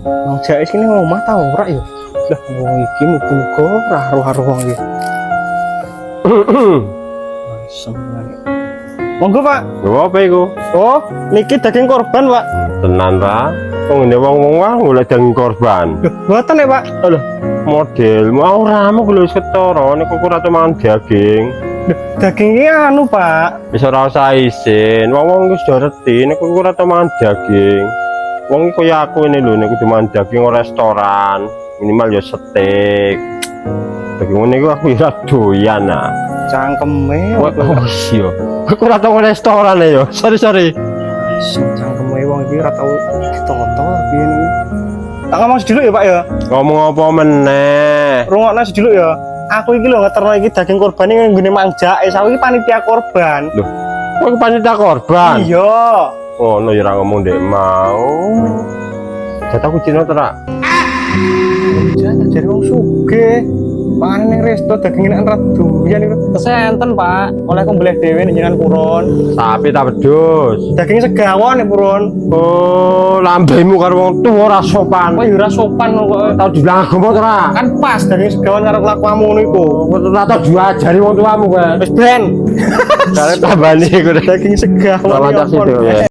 Mang Jais ini ngomah tau ora ya? Lah wong iki muga-muga ora haru-haru wong iki. Monggo Pak. Lho apa iku? Oh, niki daging korban Pak. Tenan ta? Wong ngene wong-wong wae golek daging korban. Loh, mboten ya Pak. Lho, modelmu ora mau lho ketara niku ora mangan daging. Loh, daging iki anu Pak. Wis ora usah isin. Wong-wong wis ngerti niku ora mangan daging. Wong iki kaya aku ini lho niku mangan daging restoran, minimal ya steak. Daging ngene iku aku ora doyan ah. Cangkeme. Oh iya. Aku ora tau restoran ya. Sorry. Cangkeme wong iki ora tau ditoto piye niku. Tak ngomong sediluk ya Pak ya. Ngomong apa meneh? Rungokno sediluk ya. Aku iki lho ngeterno iki daging korban iki nggone Mang Jais. Aku iki panitia korban. Loh, kok panitia korban? Iya. Oh, no ya ora ngomong dek mau. Jatah kucine to, Rak. Jatah jare wong sugih. Pangan ning resto daging nek ora doyan iku. Kesenten, Pak. Oleh aku mbleh dhewe ning jenengan purun. Sapi ta wedhus? Daging segawon ning purun. Oh, lambemu karo wong tuwa ora sopan. Kok ya ora sopan kok. Tau dibilang agama to, Rak? Kan pas daging segawon karo kelakuanmu ngono iku. Ora tau diajari wong tuamu kowe. Wis ben. Kare tambane iku Daging segawon. Selamat ya kasih, ampun. Dewa.